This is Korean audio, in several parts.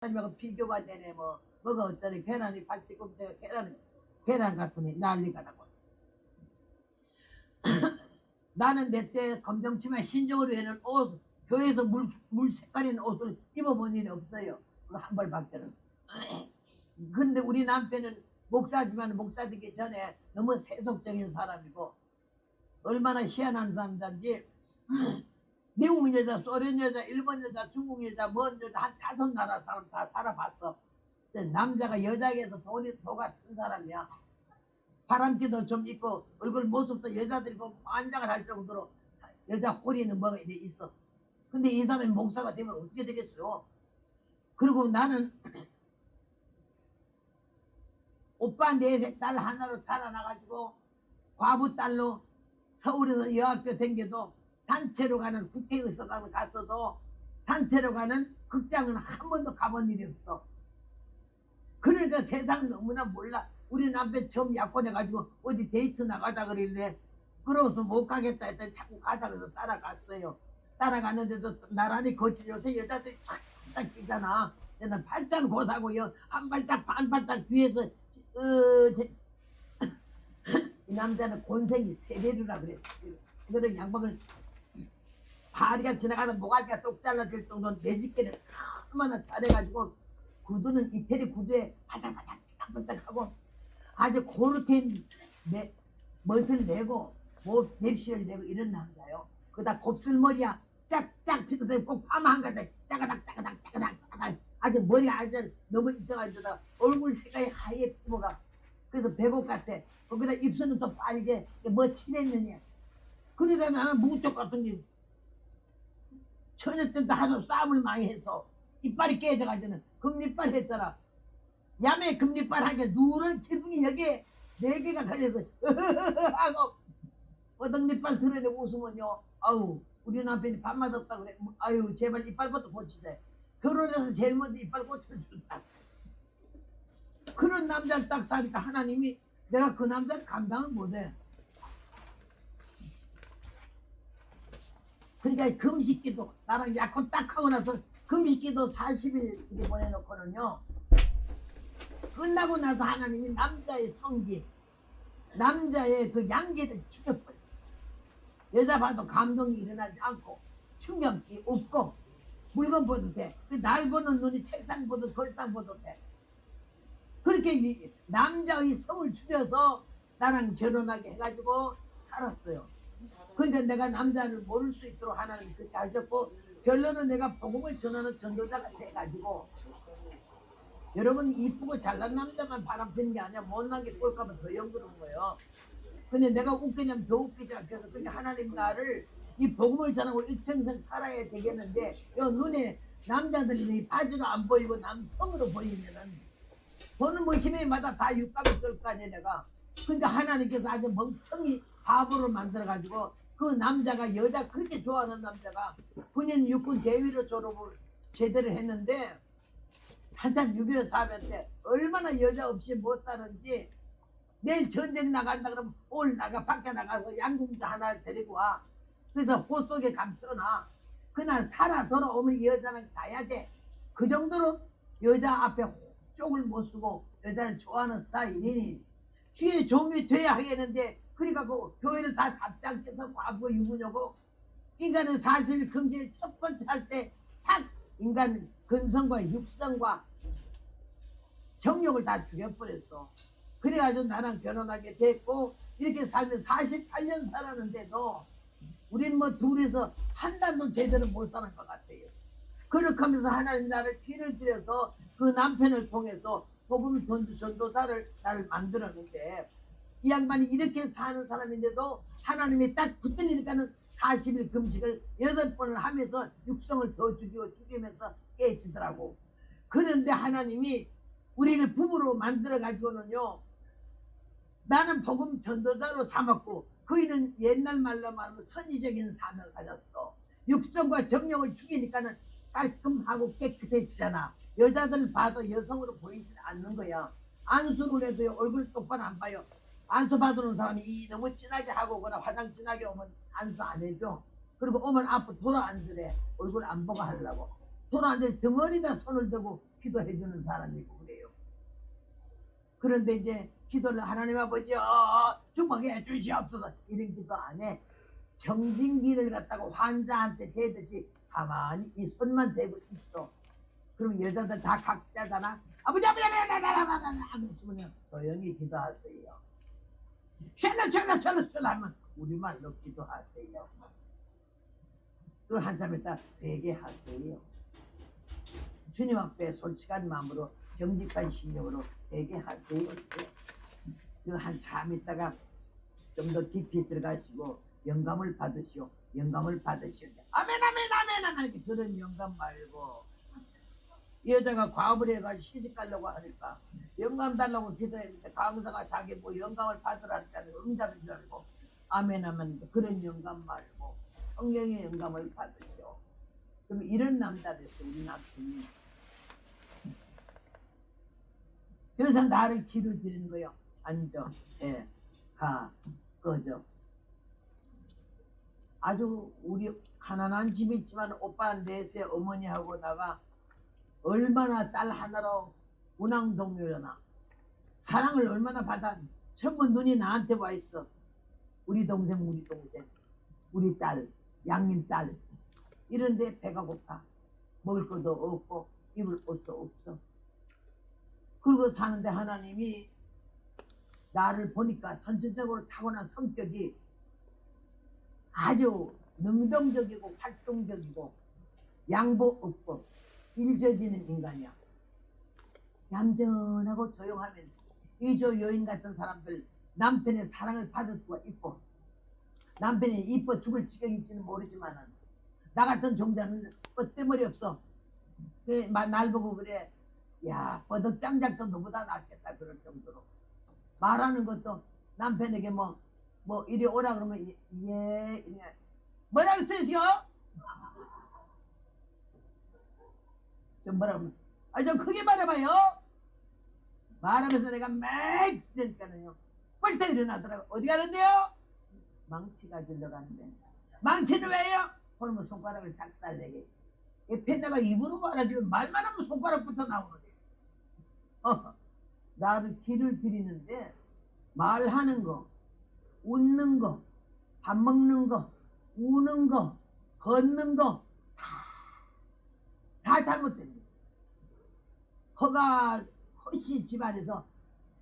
하고 비교가 되네. 뭐가 어떠니 계란이 발뒤꿈치가 계란 같으니 난리가 나고. 나는 내 때 검정치마 흰쪽으로 해는 옷, 교회에서 물 색깔 있는 옷을 입어본 일이 없어요. 한 벌밖에는. 근데 우리 남편은 목사지만 목사 되기 전에 너무 세속적인 사람이고 얼마나 희한한 사람인지 미국 여자, 소련 여자, 일본 여자, 중국 여자, 먼 여자 한 5나라 사람 다 살아봤어. 남자가 여자에게서 도가 큰 사람이야. 바람기도 좀 있고 얼굴 모습도 여자들이 보면 환장을 할 정도로 여자 호리는 뭐가 있어. 근데 이 사람이 목사가 되면 어떻게 되겠어요? 그리고 나는 오빠 넷의 딸 하나로 자라나가지고 과부 딸로 서울에서 여학교 댕겨도 단체로 가는 국회의사당을 갔어도 단체로 가는 극장은 한 번도 가본 일이 없어. 그러니까 세상을 너무나 몰라. 우리 남편 처음 약혼해가지고 어디 데이트 나가자 그러길래 그러고서 못 가겠다 했더니 자꾸 가자 그래서 따라갔어요. 따라가는데도 나란히 거치 요새 여자들이 착착 뛰잖아. 얘는 발짝 고사고 한 발짝 반 발짝 뒤에서 이 남자는 곤생이 세배류라 그랬어. 그래서 양반을 파리가 지나가다 모가지가 똑 잘라질 정도로 내집게를 얼마나 잘해가지고 구두는 이태리 구두에 바짝바짝 삐딱삐딱하고 아주 고르게 멋을 내고 맵시를 내고 이런 남자요. 그다 곱슬머리야 짝짝 피도 꼭 파마 한 가닥 짜가닥 아주 머리가 아주 너무 있어가지고 얼굴 색깔이 하얘 피부가 그래서 배꼽 같아. 거기다 입술은 또 빠르게 뭐 칠했느냐. 그러다 나는 뭉쪽 같은 게 처녀 때도 하도 싸움을 많이 해서 이빨이 깨져가지고는 금리빨 했더라. 야매 금리빨 하게 누런 기둥이 여기에 4개가 걸려서 하고 어덩니빨 드러내고 웃으면요. 아우 우리 남편이 밥맛 없다고 그래. 아유 제발 이빨부터 고치자. 결혼해서 제일 먼저 이빨 고쳐준다. 그런 남자를 딱 사니까 하나님이 내가 그 남자를 감당을 못해. 그러니까 금식기도 나랑 약혼 딱 하고 나서 금식기도 40일 이렇게 보내놓고는요. 끝나고 나서 하나님이 남자의 성기 남자의 그 양기를 죽여버려. 여자 봐도 감동이 일어나지 않고 충격이 없고 물건 보도 돼. 날 보는 눈이 책상 보도 걸상 보도 돼. 그렇게 남자의 성을 죽여서 나랑 결혼하게 해가지고 살았어요. 그러니까 내가 남자를 모를 수 있도록 하나님이 그렇게 하셨고 결론은 내가 복음을 전하는 전도자가 돼가지고 여러분 이쁘고 잘난 남자만 바람피는 게 아니야. 못난 게 꼴까봐 더 영그러운 거예요. 근데 내가 웃기냐면 더 웃기지 않겠어. 그러니까 하나님 나를 이 복음을 전하고 일평생 살아야 되겠는데 요 눈에 남자들이 바지로 안 보이고 남성으로 보이면은 보는 모심에마다 다 육감이 뜰 거 아니야 내가. 근데 하나님께서 아주 멍청이 바보로 만들어가지고 그 남자가 여자 그렇게 좋아하는 남자가 군인 육군 대위로 졸업을 제대로 했는데 한참 6.25 사변 때 얼마나 여자 없이 못 사는지 내일 전쟁 나간다 그러면 오늘 나가 밖에 나가서 양궁자 하나를 데리고 와. 그래서 호 속에 감춰놔. 그날 살아 돌아오면 이 여자는 자야 돼. 그 정도로 여자 앞에 쪽을 못 쓰고 여자를 좋아하는 스타일이니 주의 종이 돼야 하겠는데 그러니까 그 교회를 다 잡지 않겠어. 과부가 유부녀고 인간은 40일 금지를 첫 번째 할 때 딱 인간 근성과 육성과 정욕을 다 죽여버렸어. 그래가지고 나랑 결혼하게 됐고 이렇게 살면 48년 살았는데도 우린 뭐 둘이서 한 달도 제대로 못 사는 것 같아요. 그렇게 하면서 하나님 나를 피를 들여서 그 남편을 통해서 복음 전도사를 나를 만들었는데 이 양반이 이렇게 사는 사람인데도 하나님이 딱 붙들리니까는 40일 금식을 8번을 하면서 육성을 더 죽이면서 깨지더라고. 그런데 하나님이 우리를 부부로 만들어 가지고는요. 나는 복음 전도자로 삼았고 그이는 옛날 말로 말하면 선지적인 사명을 가졌어. 육성과 정령을 죽이니까는 깔끔하고 깨끗해지잖아. 여자들 봐도 여성으로 보이지 않는 거야. 안수를 해도 얼굴 똑바로 안 봐요. 안수 받으는 사람이 너무 진하게 하고 거나 화장 진하게 오면 안수 안 해줘. 그리고 오면 앞으로 돌아 앉으래. 얼굴 안 보고 하려고. 돌아 앉으래 덩어리다 손을 대고 기도해 주는 사람이고 그래요. 그런데 이제 기도를 하나님 아버지 주먹에 주시옵소서 이런 기도 안 해. 정진기를 갖다가 환자한테 대듯이 가만히 이 손만 대고 있어. 그럼 여자들 다 각자잖아. 아버지 그러시면 조용히 기도하세요. 샬라 하면 우리말로 기도하세요. 또 한참 있다 회개하세요. 주님 앞에 솔직한 마음으로 정직한 심령으로 회개하세요. 그리고 한참 있다가 좀 더 깊이 들어가시고 영감을 받으시오. 영감을 받으시오. 아멘 아멘 아멘 아멘. 그런 영감 말고 여자가 과업을 해가지고 시집가려고 하니까 영감 달라고 기도했는데 강사가 자기 뭐 영감을 받으라니까 응답인 줄 알고 아멘 아멘. 그런 영감 말고 성령의 영감을 받으시오. 그럼 이런 남자들에서 우리 남편이 그래서 나를 기를 드리는 거예요. 앉아, 가, 꺼져. 아주 우리 가난한 집이 있지만 오빠 넷에 어머니하고 나가 얼마나 딸 하나로 운항동료였나. 사랑을 얼마나 받아. 전부 눈이 나한테 와 있어. 우리 동생, 우리 딸, 양님 딸. 이런데 배가 고파. 먹을 것도 없고 입을 옷도 없어. 그러고 사는데 하나님이 나를 보니까 선천적으로 타고난 성격이 아주 능동적이고 활동적이고 양보 없고 일저지는 인간이야. 얌전하고 조용하면 이조 여인 같은 사람들 남편의 사랑을 받을 수가 있고 남편이 이뻐 죽을 지경인지는 모르지만 나 같은 종자는 뻗대머리 없어. 날 보고 그래. 야 버덕장작도 너보다 낫겠다 그럴 정도로 말하는 것도 남편에게 뭐 이리 오라 그러면 예 뭐라고 쓰시오? 좀 뭐라고 좀 크게 말해봐요. 말하면서 내가 막 이러니까는요 벌떡 일어나더라고. 어디 가는데요? 망치 가지러 가는데. 망치는 왜요? 그러면 손가락을 작살내게. 펜다가 입으로 말아주면 말만 하면 손가락부터 나오는데 나를 길을 드리는데 말하는 거, 웃는 거, 밥 먹는 거, 우는 거, 걷는 거 다 잘못된 거야. 허가 허씨 집안에서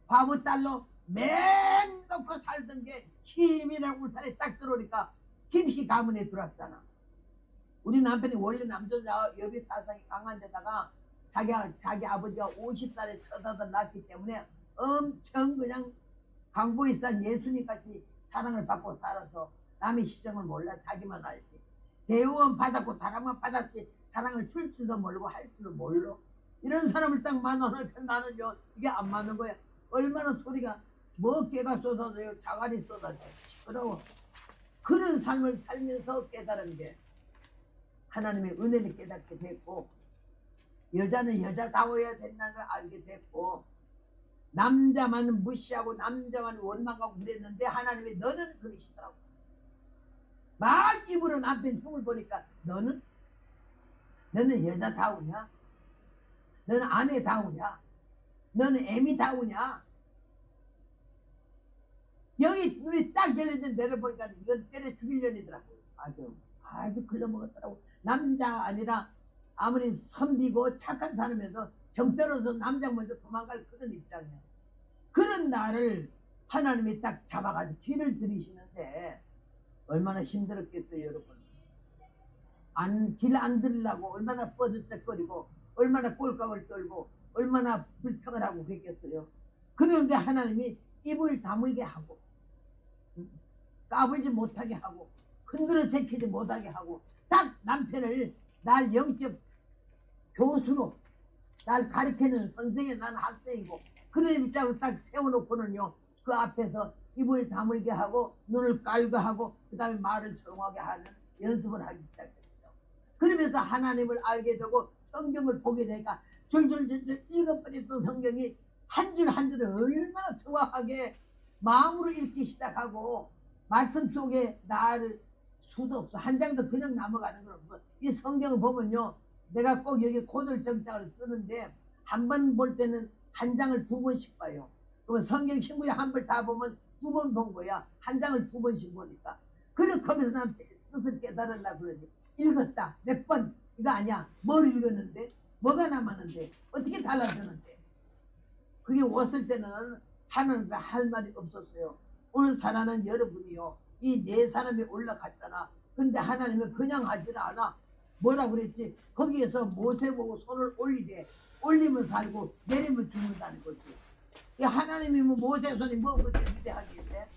바보 딸로 맹 놓고 살던 게 김이라는 울산에 딱 들어오니까 김씨 가문에 들어왔잖아. 우리 남편이 원래 남자자 여비 사상이 강한 데다가 자기 아버지가 50살에 처자들 낳기 때문에 엄청 그냥 강보이산 예수님같이 사랑을 받고 살아서 남의 희생을 몰라. 자기만 알지. 대우원 받았고 사랑만 받았지 사랑을 줄 줄도 모르고 할 줄도 몰라. 이런 사람을 딱 만나니까 나는요 이게 안 맞는 거야. 얼마나 소리가 깨가 쏟아져요. 자갈이 쏟아져. 시끄러워. 그런 삶을 살면서 깨달은 게 하나님의 은혜를 깨닫게 됐고 여자는 여자다워야 된다는 걸 알게 됐고 남자만 무시하고 남자만 원망하고 그랬는데 하나님이 너는 그러시더라고. 막 입으로 남편 흉을 보니까 너는 여자다우냐? 너는 아내다우냐? 너는 애미다우냐? 여기 눈이 딱 열렸는데 내려보니까 이건 때려 죽이려니더라고. 아주 글러먹었더라고. 남자 아니라 아무리 선비고 착한 사람에서 정떨어서 남자 먼저 도망갈 그런 입장이야. 그런 나를 하나님이 딱 잡아가지고 길을 들이시는데 얼마나 힘들었겠어요 여러분. 길 안 들으려고 얼마나 뻐죽쩍거리고 얼마나 꼴깍을 떨고 얼마나 불평을 하고 그랬겠어요. 그런데 하나님이 입을 다물게 하고 까불지 못하게 하고 흔들어 제키지 못하게 하고 딱 남편을 날 영적 교수로 날 가르치는 선생이 난 학생이고 그런 입장으로 딱 세워놓고는요 그 앞에서 입을 다물게 하고 눈을 깔고 하고 그 다음에 말을 조용하게 하는 연습을 하기 시작했어요. 그러면서 하나님을 알게 되고 성경을 보게 되니까 줄줄줄줄 읽어버렸던 성경이 한 줄 한 줄을 얼마나 정확하게 마음으로 읽기 시작하고 말씀 속에 나를 수도 없어. 한 장도 그냥 넘어가는 건 없어. 이 성경을 보면요 내가 꼭 여기 고들 정장을 쓰는데 한 번 볼 때는 한 장을 두 번씩 봐요. 그러면 성경 신구약 한 번 다 보면 두 번 본 거야. 한 장을 두 번씩 보니까. 그렇게 하면서 난 뜻을 깨달으려고 그러지. 읽었다. 몇 번. 이거 아니야. 뭘 읽었는데? 뭐가 남았는데? 어떻게 달라졌는데? 그게 왔을 때는 하나님께 할 말이 없었어요. 오늘 살아는 여러분이요. 이 네 사람이 올라갔잖아. 근데 하나님은 그냥 하질 않아. 뭐라 그랬지? 거기에서 모세 보고 손을 올리래. 올리면 살고 내리면 죽는다는 거지. 이 하나님이 뭐 모세 손이 뭐 그렇게 위대하길래?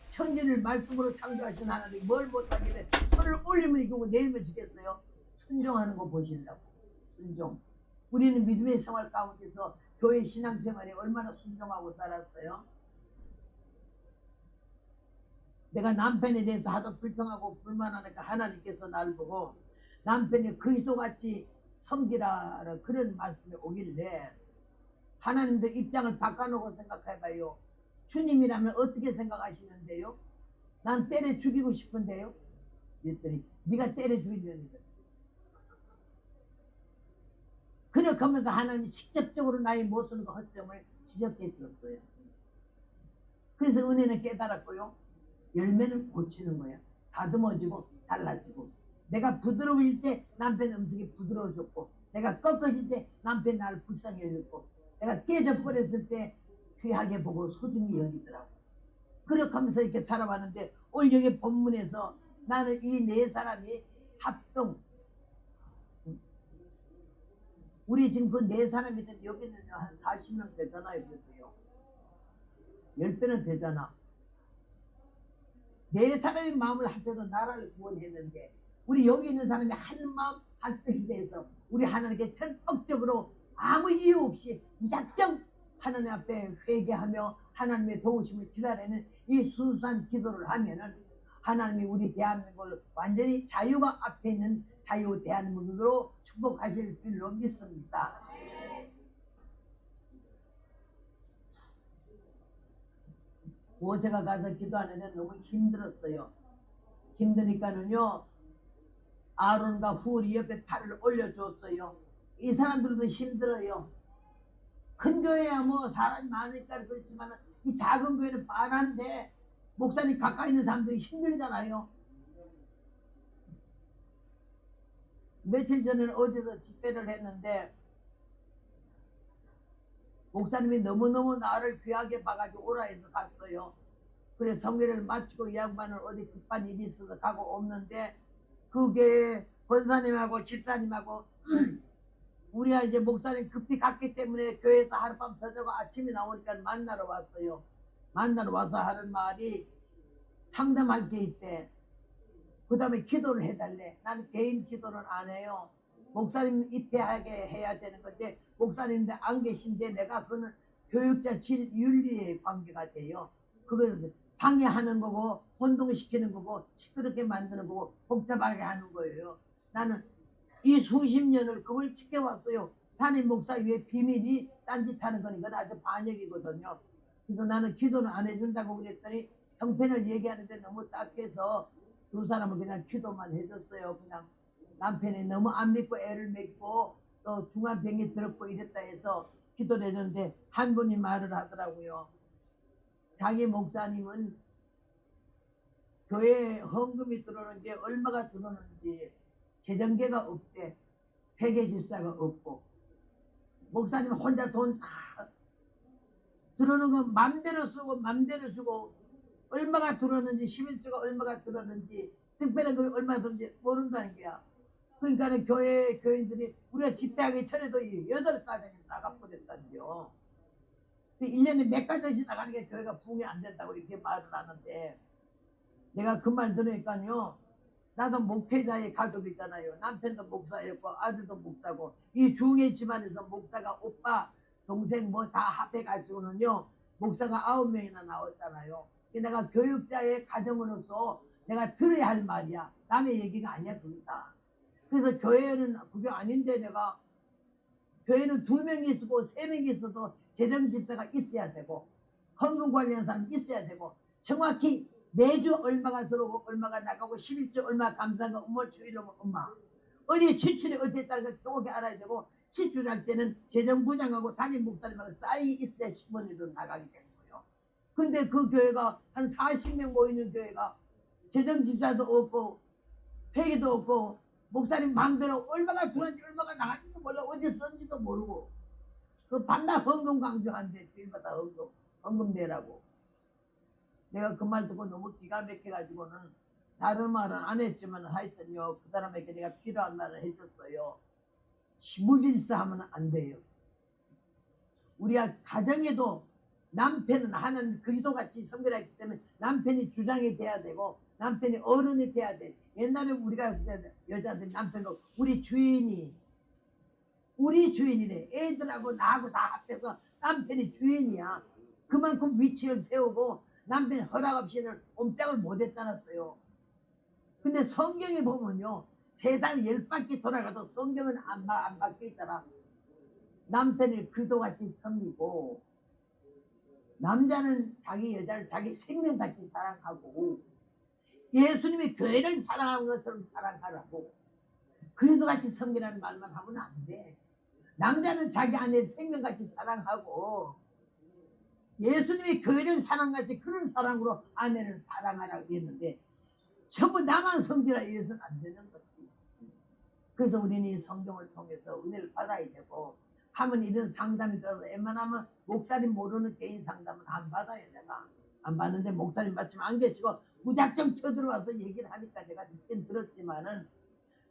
천지를 말씀으로 창조하신 하나님이 뭘 못하길래 손을 올리면 이기고 내리면 지겠어요? 순종하는 거 보신다고. 순종. 우리는 믿음의 생활 가운데서 교회 신앙생활에 얼마나 순종하고 살았어요? 내가 남편에 대해서 하도 불평하고 불만하니까 하나님께서 나를 보고 남편이 그리스도같이 섬기라 그런 말씀이 오길래 하나님도 입장을 바꿔놓고 생각해봐요. 주님이라면 어떻게 생각하시는데요? 난 때려 죽이고 싶은데요? 그랬더니 네가 때려 죽이려는 거야. 그렇게 하면서 하나님이 직접적으로 나의 모습과 허점을 지적해 주었어요. 그래서 은혜는 깨달았고요. 열매는 고치는 거야. 다듬어지고 달라지고. 내가 부드러울 때 남편 음식이 부드러워졌고, 내가 꺾어질 때 남편 나를 불쌍히 여겼고, 내가 깨져버렸을 때 귀하게 보고 소중히 여기더라고. 그렇게 하면서 이렇게 살아왔는데 오늘 여기 본문에서 나는 이 네 사람이 합동, 우리 지금 그 네 사람이든 여기는 한 40명 되잖아요. 그래도요. 10배는 되잖아. 네 사람의 마음을 합해서 나라를 구원했는데 우리 여기 있는 사람이 한 마음 한 뜻이 돼서 우리 하나님께 전폭적으로 아무 이유 없이 무작정 하나님 앞에 회개하며 하나님의 도우심을 기다리는 이 순수한 기도를 하면은 하나님이 우리 대한민국을 완전히 자유가 앞에 있는 자유 대한민국으로 축복하실 줄로 믿습니다. 모세가 가서 기도하는데 너무 힘들었어요. 힘드니까는요 아론과 후리 옆에 팔을 올려줬어요. 이 사람들도 힘들어요. 큰 교회야 뭐 사람이 많으니까 그렇지만 이 작은 교회는 빤한데 목사님 가까이 있는 사람들이 힘들잖아요. 며칠 전에 어디서 집회를 했는데 목사님이 너무너무 나를 귀하게 봐가지고 오라 해서 갔어요. 그래 성회를 마치고 이 양반은 어디 급한 일이 있어서 가고 없는데 그게 권사님하고 집사님하고 우리가 이제 목사님 급히 갔기 때문에 교회에서 하룻밤 더 자고 아침에 나오니까 만나러 왔어요. 만나러 와서 하는 말이 상담할 게 있대. 그 다음에 기도를 해달래. 나는 개인 기도는 안 해요. 목사님 입회하게 해야 되는 건데 목사님인데 안 계신데 내가 그는 교육자 질 윤리의 관계가 돼요. 그것을 방해하는 거고 혼동시키는 거고 시끄럽게 만드는 거고 복잡하게 하는 거예요. 나는 이 수십 년을 그걸 지켜왔어요. 담임 목사 위에 비밀이 딴짓하는 거니까 아주 반역이거든요. 그래서 나는 기도는 안 해준다고 그랬더니 형편을 얘기하는데 너무 딱해서 두 사람은 그냥 기도만 해줬어요. 그냥 남편이 너무 안 믿고 애를 믿고 또 중환병이 들었고 이랬다 해서 기도를 해줬는데 한 분이 말을 하더라고요. 자기 목사님은 교회 헌금이 들어오는 게 얼마가 들어오는지 재정계가 없대. 회계집사가 없고 목사님 혼자 돈 다 들어오는 건 맘대로 쓰고 맘대로 주고 얼마가 들어오는지 11조가 얼마가 들어오는지 특별한 거 얼마가 들어오는지 모른다는 거야. 그러니까 교회 교인들이 우리가 집회하기 전에도 8가정이 나가버렸다는데요. 1년에 몇 가정씩 나가는 게 교회가 부흥이 안 된다고 이렇게 말을 하는데 내가 그 말 들으니까요. 나도 목회자의 가족이잖아요. 남편도 목사였고 아들도 목사고 이 중의 집안에서 목사가 오빠 동생 뭐 다 합해가지고는요. 목사가 9명이나 나왔잖아요. 내가 교육자의 가정으로서 내가 들어야 할 말이야. 남의 얘기가 아니야 그게 다. 그래서 교회는 그게 아닌데 내가 교회는 2명이 있고 3명이 있어도 재정집사가 있어야 되고 헌금 관리하는 사람이 있어야 되고 정확히 매주 얼마가 들어오고 얼마가 나가고 11조 얼마 감사가 엄마 주일로 엄마 어디 추출이 어디에 따른 걸 정확히 알아야 되고 시출할 때는 재정부장하고 담임 목사님하고 사인이 있어야 신문으로 나가게 되는 거예요. 근데 그 교회가 한 40명 모이는 교회가 재정집사도 없고 회의도 없고 목사님 마음대로 얼마가 들어왔는지 얼마가 나갔는지 몰라. 어디 썼는지도 모르고 그 반나 헌금 강조한대. 주일마다 헌금 내라고. 내가 그 말 듣고 너무 기가 막혀가지고는 다른 말은 안 했지만 하여튼요 그 사람에게 내가 필요한 말을 해줬어요. 무질서하면 안 돼요. 우리가 가정에도 남편은 하나님 그리스도같이 섬기기 때문에 남편이 주장이 돼야 되고 남편이 어른이 돼야 돼. 옛날에 우리가 여자들 남편도 우리 주인이래. 애들하고 나하고 다 합해서 남편이 주인이야. 그만큼 위치를 세우고 남편 허락 없이는 옴짝을 못했잖았어요. 근데 성경에 보면요 세상 10바퀴 돌아가도 성경은 안 바뀌어 있잖아. 남편을 그리스도같이 섬기고 남자는 자기 여자를 자기 생명같이 사랑하고 예수님이 교회를 사랑하는 것처럼 사랑하라고. 그리스도같이 섬기라는 말만 하면 안 돼. 남자는 자기 아내를 생명같이 사랑하고 예수님이 교회를 사랑같이 그런 사랑으로 아내를 사랑하라고 했는데 전부 나만 섬기라 이래서는 안 되는 거지. 그래서 우리는 이 성경을 통해서 은혜를 받아야 되고 하면 이런 상담이 들어서 웬만하면 목사님 모르는 개인 상담은 안 받아요. 내가 안 받는데 목사님 마침 안 계시고 무작정 쳐들어와서 얘기를 하니까 내가 듣긴 들었지만은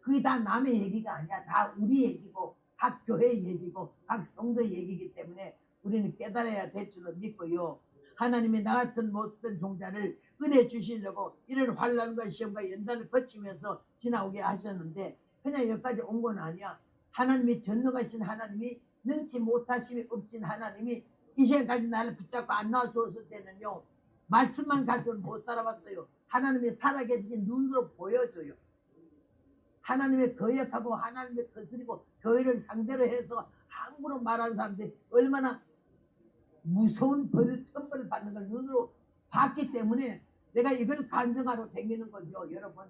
그게 다 남의 얘기가 아니야. 다 우리 얘기고 각 교회 얘기고 각 성도 얘기이기 때문에 우리는 깨달아야 될 줄로 믿고요. 하나님이 나 같은 못된 종자를 은혜 주시려고 이런 환난과 시험과 연단을 거치면서 지나오게 하셨는데 그냥 여기까지 온 건 아니야. 하나님이 전능하신 하나님이 능치 못하심이 없신 하나님이 이 시간까지 나를 붙잡고 안 나와주었을 때는요 말씀만 가지고는 못 살아봤어요. 하나님이 살아계시긴 눈으로 보여줘요. 하나님의 거역하고 하나님의 거스리고 교회를 상대로 해서 함부로 말하는 사람들이 얼마나 무서운 벌을 천벌을 받는 걸 눈으로 봤기 때문에 내가 이걸 간증하러 다니는 거죠. 여러분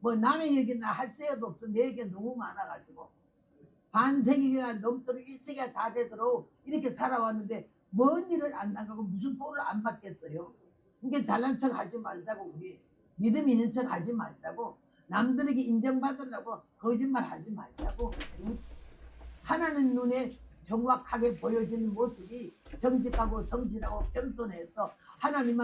뭐 남의 얘기나 할 새도 없어. 내 얘기가 너무 많아가지고 반세기가 넘도록 1세기가 다 되도록 이렇게 살아왔는데 뭔 일을 안 나가고 무슨 보를 안 받겠어요. 그러니까 잘난 척 하지 말자고. 우리 믿음 있는 척 하지 말자고. 남들에게 인정받으려고 거짓말 하지 말자고. 하나님 눈에 정확하게 보여지는 모습이 정직하고 성실하고 겸손해서 하나님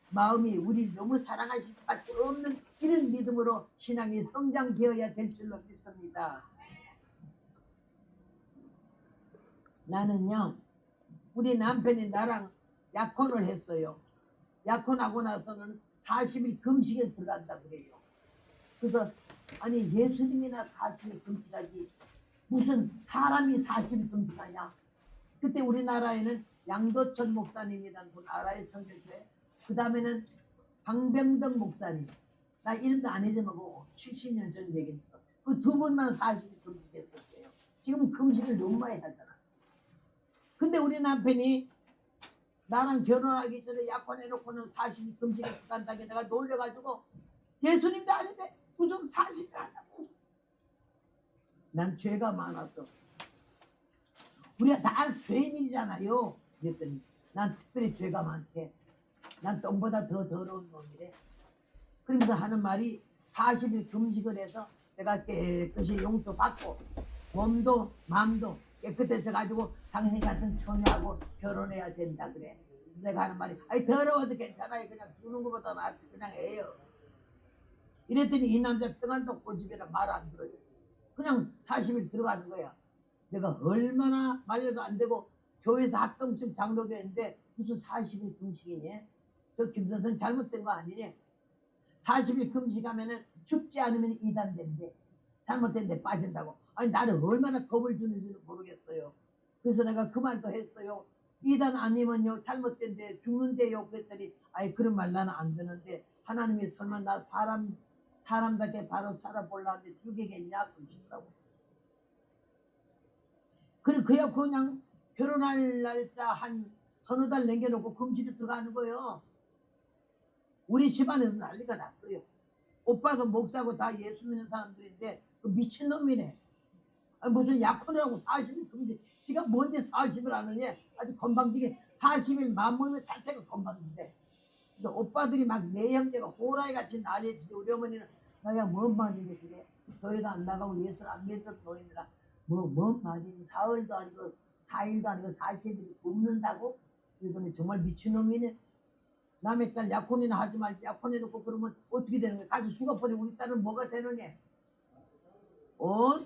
마음이 우리 너무 사랑하실 수밖에 없는 이런 믿음으로 신앙이 성장되어야 될 줄로 믿습니다. 나는요 우리 남편이 나랑 약혼을 했어요. 약혼하고 나서는 40일 금식에 들어간다 그래요. 그래서 아니 예수님이나 40일 금식하지 무슨 사람이 40일 금식하냐. 그때 우리나라에는 양도천 목사님이라는 분 알아요. 성결교회. 그 다음에는 방병덕 목사님. 나 이름도 안 잊어먹고 70년 전 얘기니까 그 두 분만 40일 금식했었어요. 지금 금식을 너무 많이 하잖아. 근데 우리 남편이 나랑 결혼하기 전에 약혼해놓고는 40일 금식에 들어간다고 내가 놀려가지고 예수님도 아닌데 무슨 40일 한다고. 난 죄가 많아서. 우리가 다 죄인이잖아요. 그랬더니 난 특별히 죄가 많대. 난 똥보다 더 더러운 놈이래. 그러면서 하는 말이 40일 금식을 해서 내가 깨끗이 용서 받고 몸도 마음도 깨끗해져 가지고 당신 같은 처녀하고 결혼해야 된다 그래. 그래서 내가 하는 말이 아니 더러워도 괜찮아요. 그냥 죽는 것보다 낫지 그냥 해요. 이랬더니 이 남자 평안도 고집이라 말 안 들어요. 그냥 40일 들어가는 거야. 내가 얼마나 말려도 안 되고 교회에서 합동식 장로교회인데 무슨 40일 금식이니? 저 김선생 잘못된 거 아니니? 40일 금식하면은 죽지 않으면 이단된대. 잘못된데 빠진다고. 아니 나는 얼마나 겁을 주는지는 모르겠어요. 그래서 내가 그 말도 했어요. 이단 아니면요 잘못된데 죽는데요. 그랬더니 아니 그런 말 나는 안 되는데 하나님이 설마 나 사람답게 바로 살아보려는데 죽이겠냐 그러시더라고. 그래야 그냥 결혼할 날짜 한 서너 달 남겨놓고 금식에 들어가는 거예요. 우리 집안에서 난리가 났어요. 오빠도 목사고 다 예수 믿는 사람들인데 그 미친놈이네. 아니, 무슨 약혼이라고 40일 금지. 지가 뭔데 40일 하느냐. 아주 건방지게 40일 맘먹는 자체가 건방지대. 오빠들이 막 내 형제가 호랑이같이 난리치지. 우리 어머니는 너야 뭔 말이니 그래. 교회도 안 나가고 예술 안 믿는 노인이라 뭔 말이니. 사흘도 아니고 4일도 아니고 40일 굶는다고? 이거는 정말 미친놈이네. 남의 딸 약혼이나 하지 말지. 약혼해놓고 그러면 어떻게 되는 거야. 가서 죽어버리고 우리 딸은 뭐가 되느냐.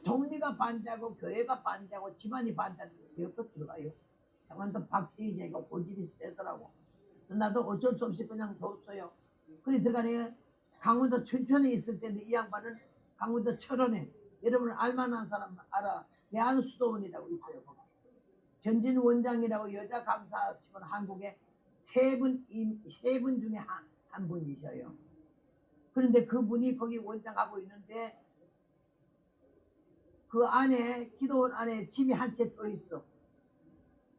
동리가 반대하고 교회가 반대하고 집안이 반대하고 여기서 들어가요. 강원도 박씨제가 고집이 세더라고. 나도 어쩔 수 없이 그냥 뒀어요. 그래 들어가네. 강원도 춘천에 있을 때는 이 양반은 강원도 철원에, 여러분 알만한 사람 알아. 대한수도원이라고 있어요. 전진 원장이라고 여자 강사 치고는 한국에 세 분 중에 한 분이셔요. 그런데 그분이 거기 원장하고 있는데 그 안에 기도원 안에 집이 한 채 더 있어.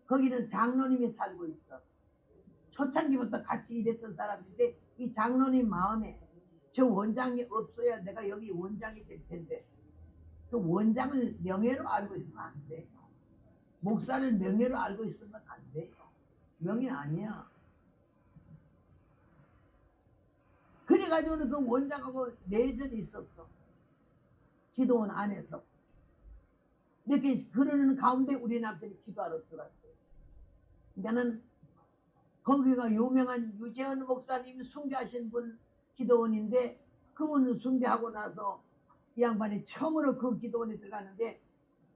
거기는 장로님이 살고 있어. 초창기부터 같이 일했던 사람인데 이 장로님 마음에 저 원장이 없어야 내가 여기 원장이 될 텐데 그 원장을 명예로 알고 있으면 안 돼요. 목사를 명예로 알고 있으면 안 돼요. 명예 아니야. 그래가지고는 그 원장하고 내전이 있었어. 기도원 안에서. 이렇게 그러는 가운데 우리 남편이 기도하러 들어갔어요. 그러니까는 거기가 유명한 유재현 목사님 숭배하신 분 기도원인데 그분을 숭배하고 나서 이 양반이 처음으로 그 기도원에 들어갔는데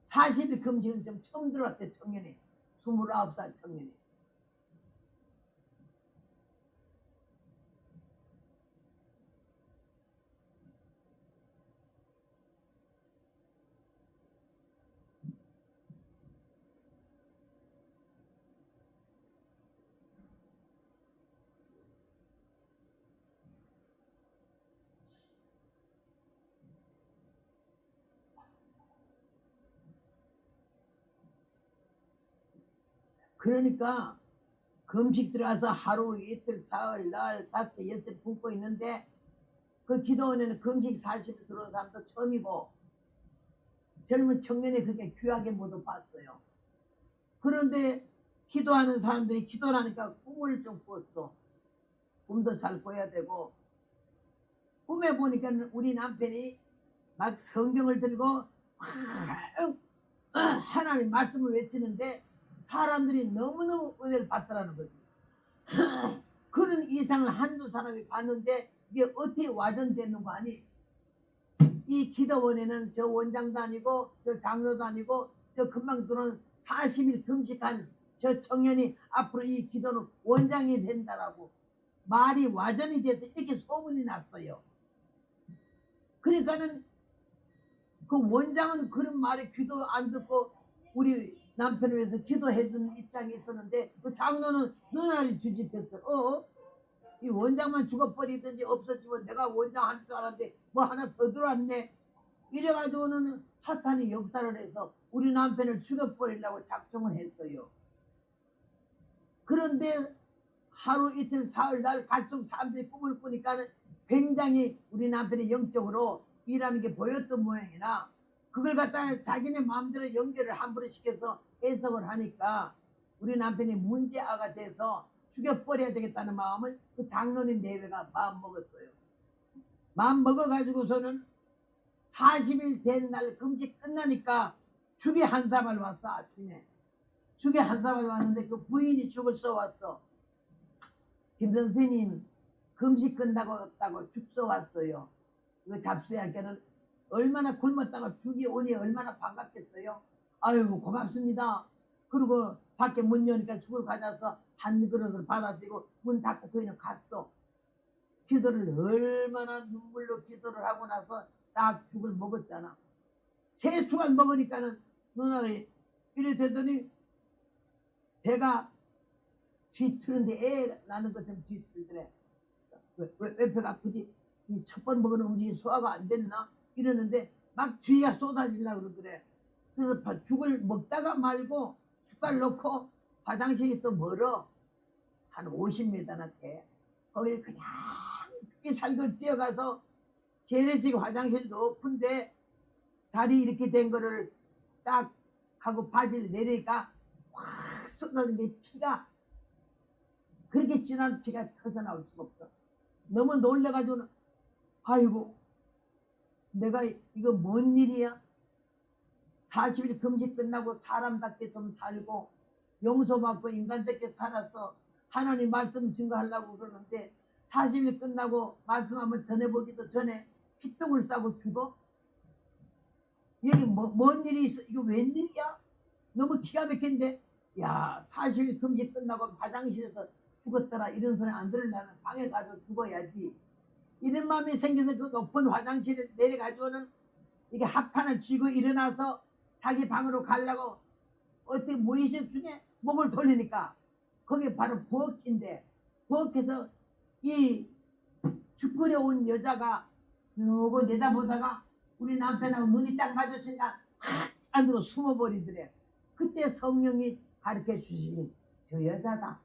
40일 금식은 좀 처음 들어왔대. 청년이 29살 청년이. 그러니까 금식 들어가서 하루 이틀 사흘 날 다섯 여섯 굶고 있는데 그 기도원에는 금식 40일 들어온 사람도 처음이고 젊은 청년이 그렇게 귀하게 모두 봤어요. 그런데 기도하는 사람들이 기도를 하니까 꿈을 좀 꿨어. 꿈도 잘 꿔야 되고 꿈에 보니까 우리 남편이 막 성경을 들고 하나님 말씀을 외치는데 사람들이 너무너무 은혜를 받더라는 거지. 그런 이상을 한두 사람이 봤는데 이게 어떻게 와전되는 거 아니? 이 기도원에는 저 원장도 아니고 저 장로도 아니고 저 금방 들어온 40일 금식한 저 청년이 앞으로 이 기도는 원장이 된다라고 말이 와전이 돼서 이렇게 소문이 났어요. 그러니까는 그 원장은 그런 말에 귀도 안 듣고 우리 남편을 위해서 기도해주는 입장이 있었는데 그 장로는 눈알이 뒤집혔어. 이 원장만 죽어버리든지 없어지면 내가 원장 할 줄 알았는데 뭐 하나 더 들어왔네. 이래가지고는 사탄이 역사를 해서 우리 남편을 죽여버리려고 작정을 했어요. 그런데 하루 이틀 사흘 날 갈수록 사람들이 꿈을 꾸니까 굉장히 우리 남편이 영적으로 일하는 게 보였던 모양이나 그걸 갖다가 자기네 마음대로 연결을 함부로 시켜서 해석을 하니까 우리 남편이 문제아가 돼서 죽여버려야 되겠다는 마음을 그 장로님 내외가 마음 먹었어요. 마음 먹어가지고서는 40일 된 날 금식 끝나니까 죽이 한 사발 왔어. 아침에 죽이 한 사발 왔는데 그 부인이 죽을 써왔어. 김 선생님 금식 끝나고 죽 써왔어요. 이거 잡수야께는 얼마나 굶었다가 죽이 오니 얼마나 반갑겠어요. 아이고 고맙습니다. 그리고 밖에 문 여니까 죽을 가져서 한 그릇을 받아들이고 문 닫고 그이는 갔어. 기도를 얼마나 눈물로 기도를 하고 나서 딱 죽을 먹었잖아. 세 수간 먹으니까는 누나를 이래 되더니 배가 뒤트는데 애 나는 것처럼 뒤트더래. 왜 배가 아프지? 첫 번 먹은 음식이 소화가 안 됐나? 이러는데 막 뒤가 쏟아지려고 그러더래. 그래서 죽을 먹다가 말고 숟갈 넣고 화장실이 또 멀어. 한 50m나 돼. 거기 그냥 죽기 살고 뛰어가서 재래식 화장실 높은데 다리 이렇게 된 거를 딱 하고 바지를 내리니까 확 쏟아진 게 피가 그렇게 진한 피가 터져나올 수가 없어. 너무 놀래가지고는 아이고 내가 이거 뭔 일이야? 40일 금식 끝나고 사람답게 좀 살고 용서받고 인간답게 살아서 하나님 말씀 증거하려고 그러는데 40일 끝나고 말씀 한번 전해보기도 전에 피똥을 싸고 죽어? 여기 뭔 일이 있어? 이거 웬일이야? 너무 기가 막힌데 야 40일 금식 끝나고 화장실에서 죽었더라 이런 소리 안 들으려면 방에 가서 죽어야지. 이런 마음이 생겨서 그 높은 화장실에 내려가지고는 이게 합판을 쥐고 일어나서 자기 방으로 가려고 어떻게 무의식 중에 목을 돌리니까 거기 바로 부엌인데 부엌에서 이 죽으려 온 여자가 이러고 내다보다가 우리 남편하고 눈이 딱 마주치니까 확 안으로 숨어버리더래. 그때 성령이 가르쳐 주시니 저 여자다.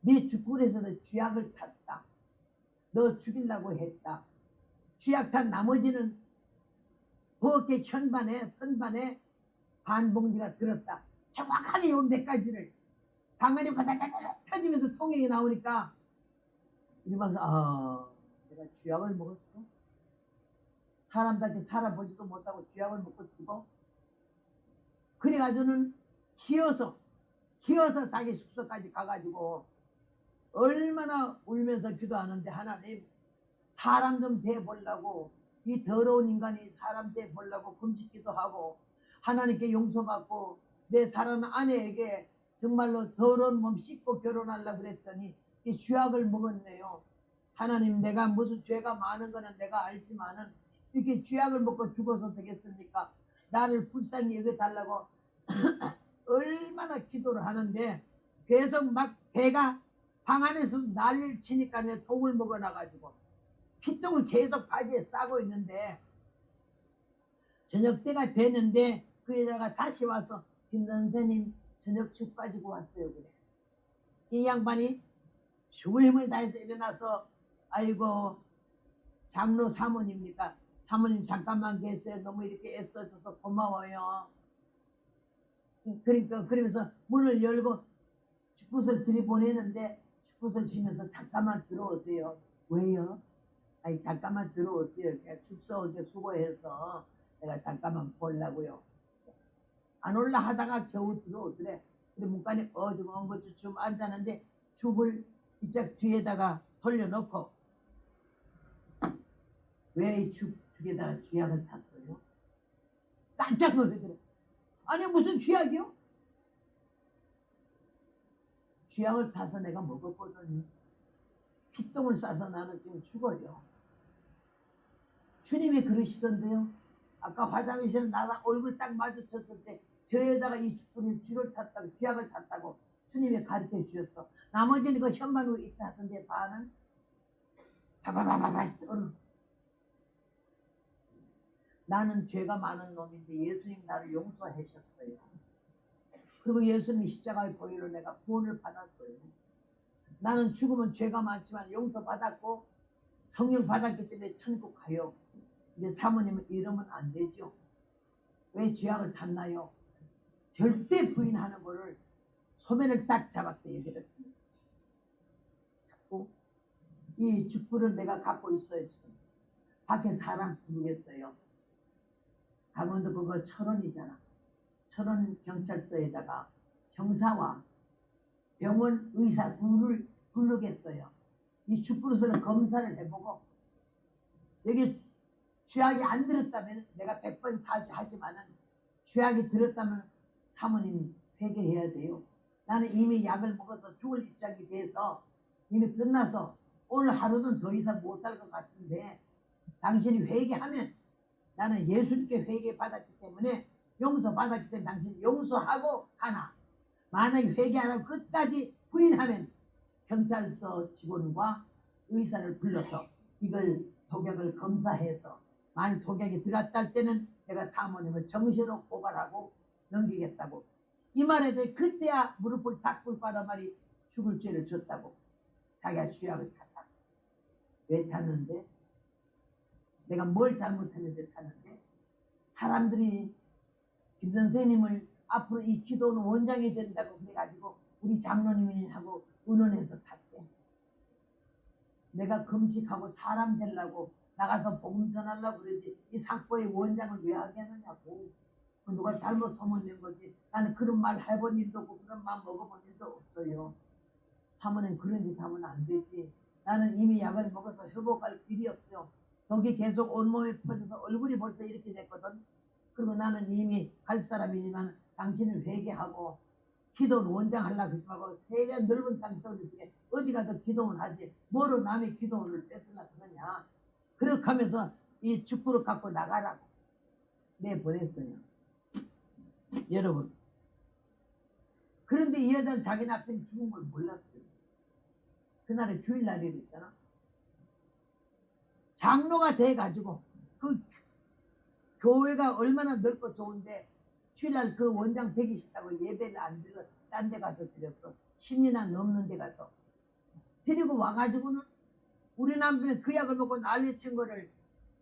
네 죽굴에서는 쥐약을 탔다. 너 죽이려고 했다. 쥐약 탄 나머지는 부엌의 현반에 선반에 반 봉지가 들었다. 정확하게 요 몇 가지를 방안이 바다다다 터지면서 통행이 나오니까 우리 막서 내가 쥐약을 먹었어? 사람들한테 살아보지도 못하고 쥐약을 먹고 죽어? 그래가지고는 기어서 자기 숙소까지 가가지고 얼마나 울면서 기도하는데 하나님 사람 좀 대보려고 이 더러운 인간이 사람 대보려고 금식기도 하고 하나님께 용서받고 내 사랑하는 아내에게 정말로 더러운 몸 씻고 결혼하려고 그랬더니 이 쥐약을 먹었네요. 하나님 내가 무슨 죄가 많은 거는 내가 알지만은 이렇게 쥐약을 먹고 죽어서 되겠습니까? 나를 불쌍히 여겨달라고 얼마나 기도를 하는데 계속 막 배가 방 안에서 난리를 치니까 내 독을 먹어놔가지고 피똥을 계속 바지에 싸고 있는데 저녁 때가 되는데 그 여자가 다시 와서 김 선생님 저녁죽 가지고 왔어요. 그래. 이 양반이 죽을 힘을 다해서 일어나서 아이고 장로 사모님이니까 사모님 잠깐만 계세요. 너무 이렇게 애써줘서 고마워요. 그러니까 그러면서 문을 열고 죽굿을 들이보내는데 죽굿을 주면서 잠깐만 들어오세요. 왜요? 아니 잠깐만 들어오세요. 죽서 이렇게 수고해서 내가 잠깐만 보려고요. 안 올라 하다가 겨우 들어오더래. 근데 문간에 어디고 엉거주 좀 앉았는데 죽을 이쪽 뒤에다가 돌려놓고 왜 죽에다가 쥐약을 탔어요? 깜짝 놀라더래. 아니 무슨 쥐약이요? 쥐약을 타서 내가 먹었거든요. 피똥을 싸서 나는 지금 죽어요. 주님이 그러시던데요. 아까 화장실에서 나랑 얼굴 딱 마주쳤을 때 저 여자가 이 죽분이 쥐약을 탔다고 주님이 가르쳐 주셨어. 나머지는 그 현만으로 있다 하던데 반은 바바바바바 떨어. 나는 죄가 많은 놈인데 예수님 나를 용서하셨어요. 그리고 예수님이 십자가의 보혈로 내가 구원을 받았어요. 나는 죽으면 죄가 많지만 용서받았고 성령 받았기 때문에 천국 가요. 근데 사모님은 이러면 안 되죠. 왜 쥐약을 탔나요? 절대 부인하는 거를 소매를 딱 잡았대. 여기를 잡고 이 죽불을 내가 갖고 있어요. 지금 밖에 사람 부르겠어요. 강원도 그거 철원이잖아. 철원 경찰서에다가 형사와 병원 의사 둘을 부르겠어요. 이 죽부릇을 검사를 해보고 여기 쥐약이 안 들었다면 내가 100번 사죄하지만은 쥐약이 들었다면 사모님 회개해야 돼요. 나는 이미 약을 먹어서 죽을 입장이 돼서 이미 끝나서 오늘 하루는 더 이상 못할 것 같은데 당신이 회개하면 나는 예수님께 회개 받았기 때문에 용서 받았기 때문에 당신이 용서하고 가나 만약에 회개 안 하고 끝까지 부인하면 경찰서 직원과 의사를 불러서 이걸 독약을 검사해서 만약 독약이 들어갔다 할 때는 내가 사모님을 정신으로 고발하고 넘기겠다고 이 말에 대해 그때야 무릎을 딱 꿇고 하단 말이 죽을 죄를 졌다고 자기가 쥐약을 탔다. 왜 탔는데? 내가 뭘 잘못했는데 탔는데? 사람들이 김 선생님을 앞으로 이 기도는 원장이 된다고 그래가지고 우리 장로님하고 의논해서 탔대. 내가 금식하고 사람 되려고 나가서 복음 전하려고 그러지 이 상고의 원장을 왜 하겠느냐고. 누가 잘못 소문낸 거지. 나는 그런 말 해본 일도 없고 그런 말 먹어본 일도 없어요. 사모님 그런 짓 하면 안 되지. 나는 이미 약을 먹어서 회복할 길이 없죠. 독이 계속 온몸에 퍼져서 얼굴이 벌써 이렇게 됐거든. 그리고 나는 이미 갈 사람이지만 당신을 회개하고 기도는 원장 하려고 하지 말고 세계 넓은 땅 떠들지게 어디 가서 기도를 하지 뭐로 남의 기도를 뺏으려고 그러냐. 그렇게 하면서 이 죽그릇 갖고 나가라고 내보냈어요. 여러분, 그런데 이 여자는 자기 남편이 죽은 걸 몰랐어요. 그날에 주일날이랬잖아. 장로가 돼가지고 그 교회가 얼마나 넓고 좋은데 주일날 그 원장 뵈기 싫다고 예배를 안 드려 딴 데 가서 드렸어. 10년이나 넘는 데 가서 드리고 와가지고는 우리 남편은 그 약을 먹고 난리친 거를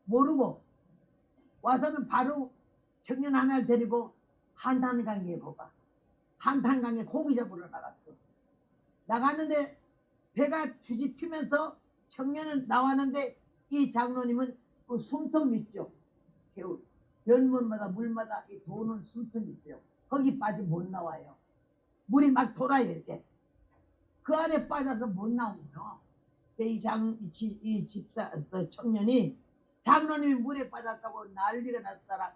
모르고 와서는 바로 청년 하나를 데리고 한탄강에 가봐. 한탄강에 고기 잡으러 나갔어. 나갔는데 배가 뒤집히면서 청년은 나왔는데 이 장로님은 그 숨통 있죠. 연못마다 물마다 이 도는 숨통이 있어요. 거기 빠지면 못 나와요. 물이 막 돌아요 이렇게. 그 안에 빠져서 못 나오고요. 이 집사 청년이 장로님이 물에 빠졌다고 난리가 났더라.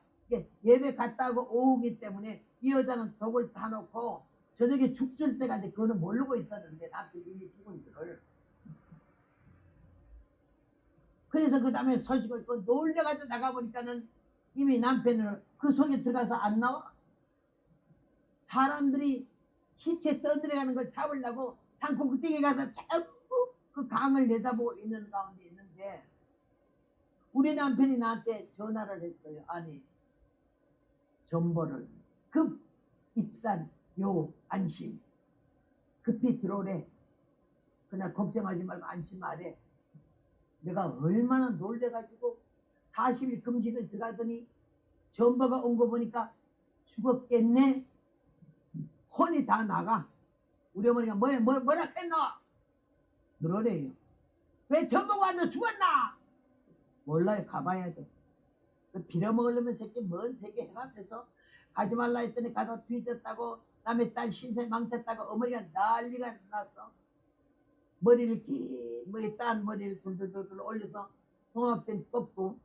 예배 갔다 고 오기 때문에 이 여자는 독을 다 놓고 저녁에 죽을 때까지 그거는 모르고 있었는데 남편이 이미 죽은 줄을. 그래서 그 다음에 소식을 듣고 놀래가지고 나가보니까는 이미 남편은 그 속에 들어가서 안 나와. 사람들이 시체 떠들어가는 걸 잡으려고 산코 그때에 가서 전부 그 강을 내다보고 있는 가운데 있는데 우리 남편이 나한테 전화를 했어요. 아니 정보를 급 입산 요 안심 급히 들어오래. 그날 걱정하지 말고 안심하래. 내가 얼마나 놀래가지고 40일 금식을 들어가더니 전보가 온 거 보니까 죽었겠네. 혼이 다 나가. 우리 어머니가 뭐라 했노? 그러래요. 왜 전보가 와서 죽었나? 몰라요. 가봐야 돼. 그 빌어먹으려면 새끼 뭔 새끼 해가면서 가지 말라 했더니 가서 뒤졌다고 남의 딸 신세 망쳤다고 어머니가 난리가 났어. 머리를 긴 머리 딴 머리를 둘둘둘 올려서 홍합뱀 뽑고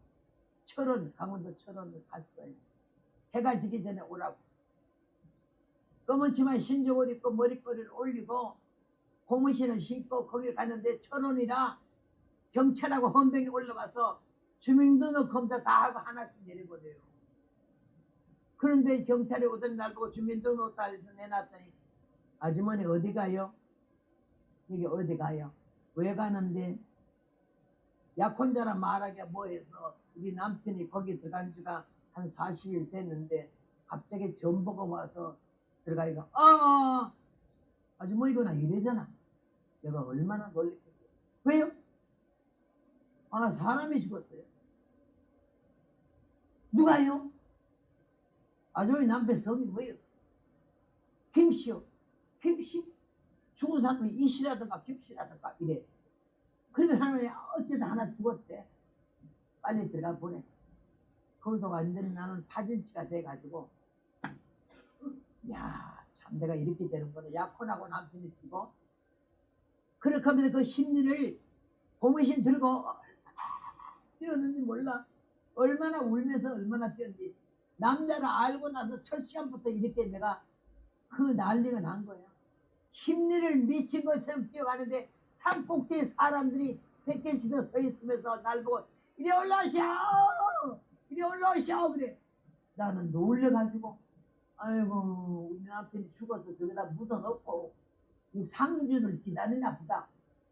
철원 강원도 철원을 갔어요. 해가 지기 전에 오라고. 검은 치마 흰저고리 입고 머리꼬리를 올리고 고무신을 신고 거길 갔는데 철원이라 경찰하고 헌병이 올라와서 주민등록 검사 다 하고 하나씩 내려보내요. 그런데 경찰이 오더니 날 보고 주민등록 다 해서 내놨더니 아주머니 어디 가요? 이게 어디 가요? 왜 가는데? 약혼자라 말하기가 뭐해서 우리 남편이 거기 들어간 지가 한 40일 됐는데 갑자기 전보가 와서 들어가니까 아주머니구나 이래잖아. 내가 얼마나 놀랬겠어요. 왜요? 사람이 죽었어요. 누가요? 아주머니 남편 성이 뭐예요? 김씨요. 김씨? 죽은 사람이 이씨라든가 김씨라든가 이래. 그러면 하나님이 어쩌다 하나 죽었대. 빨리 들어가 보내. 거기서 완전히 나는 파진치가 돼가지고 야, 참 내가 이렇게 되는구나. 약혼하고 남편이 죽어. 그렇게 하면서 그 심리를 고무신 들고 얼마나 뛰었는지 몰라. 얼마나 울면서 얼마나 뛰었는지. 남자를 알고 나서 첫 시간부터 이렇게 내가 그 난리가 난 거야. 심리를 미친 것처럼 뛰어가는데 산꼭대에 사람들이 백개치서 서 있으면서 날 보고 이리 올라오셔! 이리 올라오셔! 그래. 나는 놀래가지고 아이고 우리 남편이 죽어서 저기다 묻어놓고 이 상주를 기다리나 보다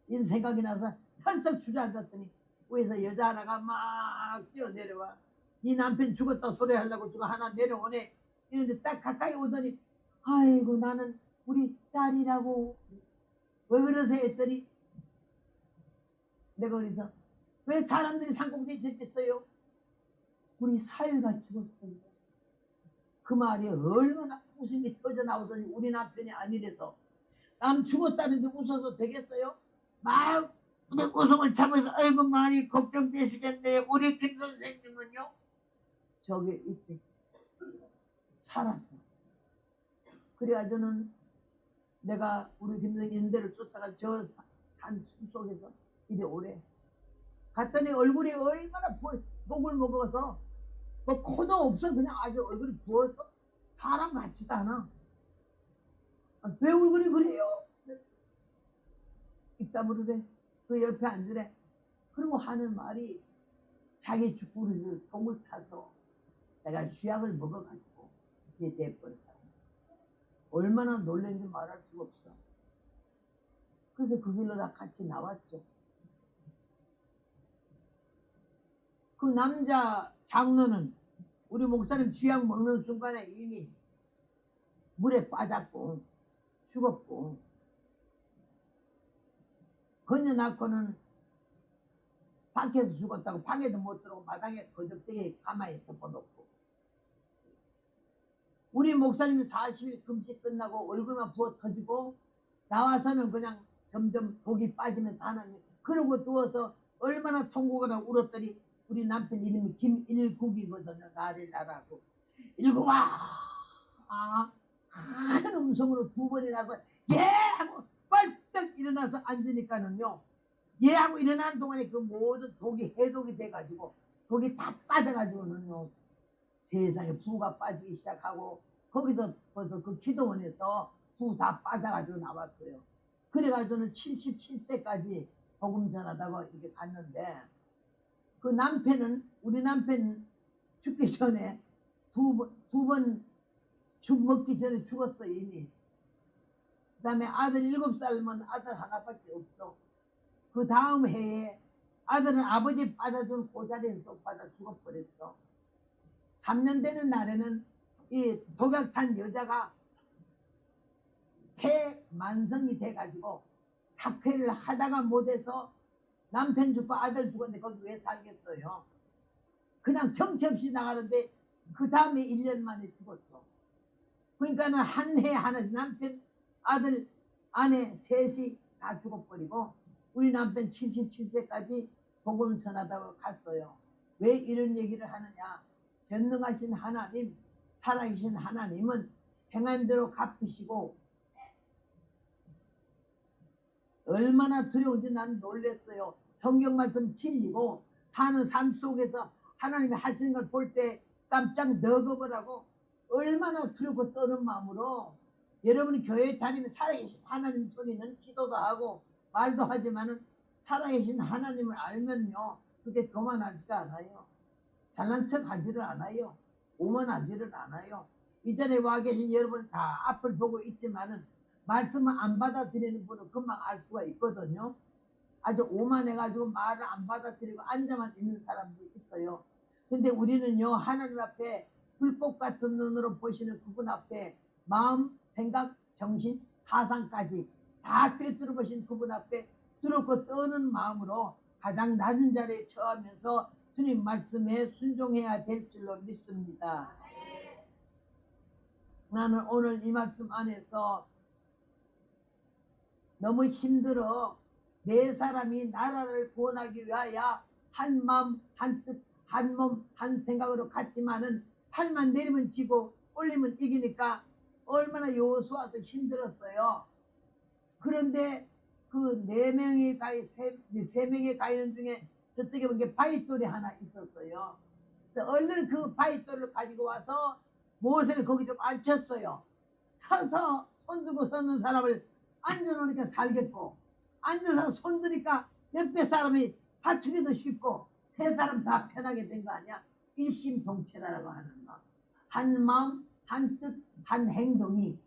이 생각이 나서 털썩 주저앉았더니 위에서 여자 하나가 막 뛰어내려와. 네 남편 죽었다 소리 하려고 저거 하나 내려오네. 이런데 딱 가까이 오더니 아이고 나는 우리 딸이라고. 왜 그러세요 했더니 내가 그래서 왜 사람들이 산꼭대기에 있어요? 우리 사위가 죽었어요. 그 말이 얼마나 웃음이 터져 나오더니 우리 남편이 아니래서 남 죽었다는데 웃어서 되겠어요? 막 웃음을 참아서 아이고 많이 걱정되시겠네요. 우리 김 선생님은요 저기 이때 살았어. 그래가지고는 내가 우리 김 선생님 데를 쫓아가 저 산 속에서 이래 오래 갔더니 얼굴이 얼마나 목을 먹어서 뭐 코도 없어. 그냥 아주 얼굴이 부어서 사람 같지도 않아. 왜 얼굴이 그래요? 입 다물으래. 그 옆에 앉으래. 그리고 하는 말이 자기 죽고 그래서 독을 타서 자기가 쥐약을 먹어가지고 이게 돼버렸다. 얼마나 놀랐는지 말할 수가 없어. 그래서 그 길로 다 같이 나왔죠. 그 남자 장로는 우리 목사님 쥐약 먹는 순간에 이미 물에 빠졌고 죽었고 건져놓고는 밖에서 죽었다고 방에도 못 들어오고 마당에 거적대게 가만히 덮어놓고 우리 목사님이 40일 금식 끝나고 얼굴만 부어 터지고 나와서는 그냥 점점 독이 빠지면서 하나님 그러고 누워서 얼마나 통곡을 하고 울었더니 우리 남편 이름이 김일국이거든요. 나를 나라고 일국아 큰 음성으로 두 번이라서 예 하고 벌떡 일어나서 앉으니까는요 예 하고 일어나는 동안에 그 모든 독이 해독이 돼가지고 독이 다 빠져가지고는요 세상에 부가 빠지기 시작하고 거기서 벌써 그 기도원에서 부 다 빠져가지고 나왔어요. 그래가지고는 77세까지 복음 전하다가 이렇게 갔는데 그 남편은 우리 남편 죽기 전에 두 번 죽 먹기 전에 죽었어 이미. 그 다음에 아들 7살이면 아들 하나밖에 없어. 그 다음 해에 아들은 아버지 받아준 그 자리에서 또 받아 죽어버렸어. 3년 되는 날에는 이 독약탄 여자가 폐만성이 돼가지고 탁회를 하다가 못해서 남편 죽고 아들 죽었는데 거기 왜 살겠어요. 그냥 정치 없이 나가는데 그 다음에 1년 만에 죽었어. 그러니까는 한 해 하나씩 남편 아들 아내 셋이 다 죽어버리고 우리 남편 77세까지 복음 전하다고 갔어요. 왜 이런 얘기를 하느냐. 전능하신 하나님 살아계신 하나님은 행한 대로 갚으시고 얼마나 두려운지 난 놀랐어요. 성경 말씀 진리고 사는 삶 속에서 하나님이 하시는 걸 볼 때 깜짝 너그러고 얼마나 두렵고 떠는 마음으로 여러분이 교회에 다니면 살아계신 하나님 소리는 기도도 하고 말도 하지만은 살아계신 하나님을 알면요 그게 교만하지가 않아요. 잘난 척 하지를 않아요. 오만하지를 않아요. 이전에 와 계신 여러분 다 앞을 보고 있지만은 말씀을 안 받아들이는 분은 금방 알 수가 있거든요. 아주 오만해가지고 말을 안 받아들이고 앉아만 있는 사람도 있어요. 근데 우리는요 하나님 앞에 불꽃 같은 눈으로 보시는 그분 앞에 마음, 생각, 정신, 사상까지 다 꿰뚫어 보신 그분 앞에 두렵고 떠는 마음으로 가장 낮은 자리에 처하면서 주님 말씀에 순종해야 될 줄로 믿습니다. 나는 오늘 이 말씀 안에서 너무 힘들어. 네 사람이 나라를 구원하기 위하여 한 마음 한 뜻 한 몸 한 생각으로 갔지만은 팔만 내리면 지고 올리면 이기니까 얼마나 여호수아도 힘들었어요. 그런데 그 네 명이 세 명이 가있는 중에 저쪽에 보니까 바위돌이 하나 있었어요. 그래서 얼른 그 바위돌을 가지고 와서 모세를 거기 좀 앉혔어요. 서서 손 들고 서는 사람을 앉아놓으니까 살겠고 앉아서 손 드니까 옆에 사람이 받치기도 쉽고 세 사람 다 편하게 된 거 아니야. 일심동체라고 하는 거. 한 마음 한 뜻 한 행동이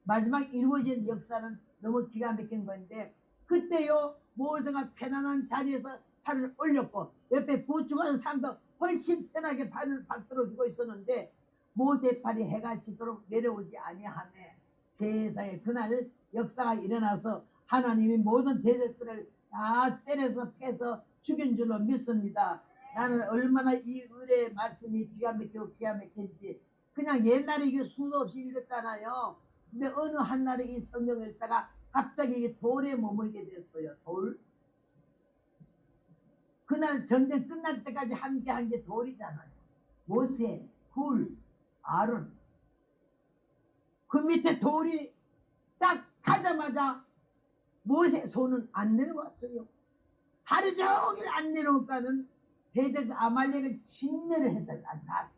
마지막 이루어진 역사는 너무 기가 막힌 건데 그때요 모세가 편안한 자리에서 팔을 올렸고 옆에 부축하는 사람도 훨씬 편하게 팔을 받들어주고 있었는데 모세 팔이 해가 지도록 내려오지 아니하며 세상에 그날 역사가 일어나서 하나님이 모든 대적들을 다 때려서 패서 죽인 줄로 믿습니다. 나는 얼마나 이 은혜의 말씀이 기가 막히고 기가 막힌지 그냥 옛날에 이게 수도 없이 읽었잖아요. 근데 어느 한날에 이 성경을 읽다가 갑자기 이게 돌에 머물게 됐어요. 돌. 그날 전쟁 끝날 때까지 함께 한 게 돌이잖아요. 모세, 훌, 아론. 그 밑에 돌이 딱 가자마자 모세 손은 안 내려왔어요. 하루 종일 안 내려올까는 대적 아말렉을 진멸을 했다.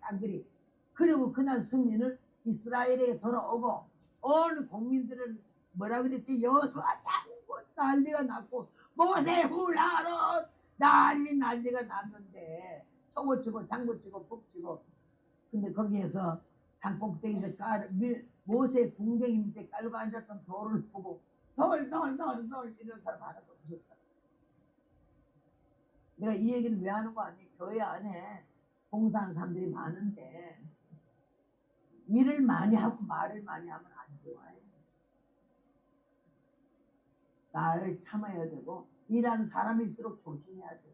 안 그리. 그리고 그날 승리는 이스라엘에 돌아오고 온 국민들은 뭐라 그랬지? 여수와 장군 난리가 났고 모세 훌 아론 난리가 났는데 속을 치고 장구 치고 북 치고. 근데 거기에서 산꼭대기에서 모세 궁뎅이 밑에 깔고 앉았던 돌을 보고 돌 이런 사람 하나도 없었어. 내가 이 얘기를 왜 하는 거 아니? 교회 안에 봉사하는 사람들이 많은데 일을 많이 하고 말을 많이 하면 안 좋아요. 나를 참아야 되고 일하는 사람일수록 조심해야 돼요.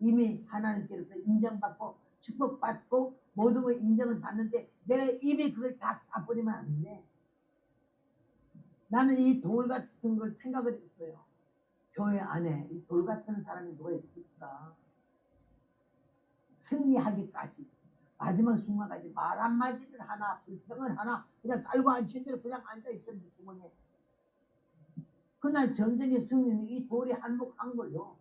이미 하나님께로서 인정받고 축복받고 모든 걸 인정을 받는데 내가 입에 그걸 다 까버리면 안 돼. 나는 이 돌 같은 걸 생각을 했어요. 교회 안에 이 돌 같은 사람이 누가 있을까? 승리하기까지 마지막 순간까지 말 한마디를 하나 불평을 하나 그냥 깔고 앉힌 대로 그냥 앉아있었는데 주머니에. 그날 전쟁의 승리는 이 돌이 한몫한 거요.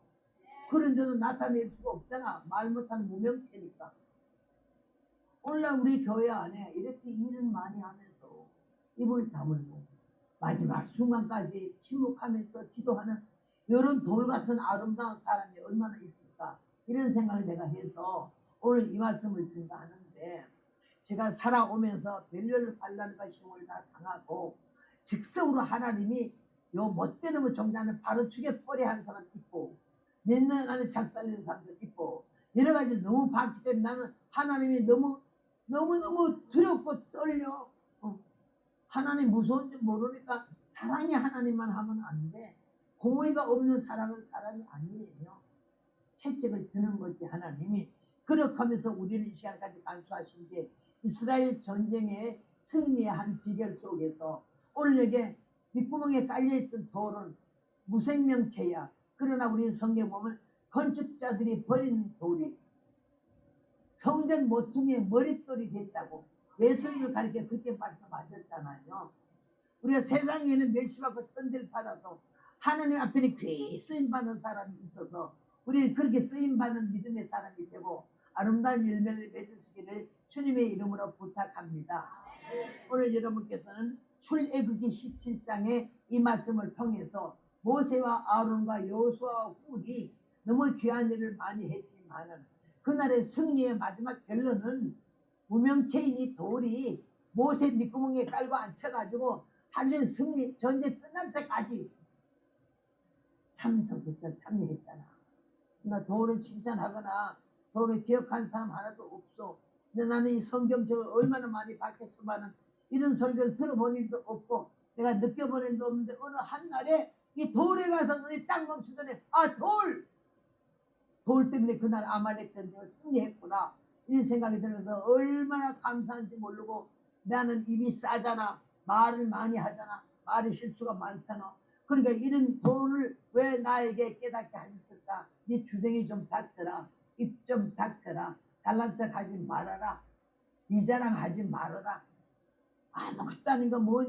그런데도 나타낼 수가 없잖아. 말 못하는 무명체니까. 오늘날 우리 교회 안에 이렇게 일을 많이 하면서 입을 다물고 마지막 순간까지 침묵하면서 기도하는 이런 돌 같은 아름다운 사람이 얼마나 있을까, 이런 생각을 내가 해서 오늘 이 말씀을 증가하는데, 제가 살아오면서 별별 환난과 힘을 다 당하고 즉석으로 하나님이 요 못되는 뭐 종자는 바로 죽여버려 하는 사람 있고 몇 년 안에 작살내는 사람도 있고 여러 가지 너무 봤기 때문에 나는 하나님이 너무너무 두렵고 떨려. 하나님 무서운지 모르니까 사랑이 하나님만 하면 안 돼. 공의가 없는 사랑은 사랑이 아니에요. 채찍을 드는 거지 하나님이. 그렇게 하면서 우리를 이 시간까지 간수하신 게 이스라엘 전쟁의 승리의 한 비결 속에서 오늘 여기에 밑구멍에 깔려있던 돌은 무생명체야. 그러나 우리 성경 보면 건축자들이 버린 돌이 성전 모퉁이의 머릿돌이 됐다고 예수님을 가리켜 그렇게 말씀하셨잖아요. 우리가 세상에는 멸시받고 천대를 받아도 하나님 앞에는 귀 쓰임받는 사람이 있어서 우리는 그렇게 쓰임받는 믿음의 사람이 되고 아름다운 열매를 맺으시기를 주님의 이름으로 부탁합니다. 오늘 여러분께서는 출애굽기 17장의 이 말씀을 통해서 모세와 아론과 여호수아와 훌이 너무 귀한 일을 많이 했지만은 그날의 승리의 마지막 결론은 무명체인 이 돌이 모세 밑구멍에 깔고 앉혀가지고 하늘 승리 전쟁 끝날 때까지 참여했잖아. 나 돌을 칭찬하거나 돌을 기억하는 사람 하나도 없어. 근데 나는 이 성경책을 얼마나 많이 봤겠지만은 이런 설교를 들어본 일도 없고 내가 느껴본 일도 없는데 어느 한날에 이 돌에 가서 눈이 딱 멈추더니 돌 때문에 그날 아말렉 전쟁을 승리했구나, 이 생각이 들면서 얼마나 감사한지 모르고 나는 입이 싸잖아. 말을 많이 하잖아. 말이 실수가 많잖아. 그러니까 이런 돌을 왜 나에게 깨닫게 하셨을까? 네 주댕이 좀 닥쳐라. 입 좀 닥쳐라. 잘난 척 하지 말아라. 네 자랑하지 말아라. 아무것도 아닌 거 뭐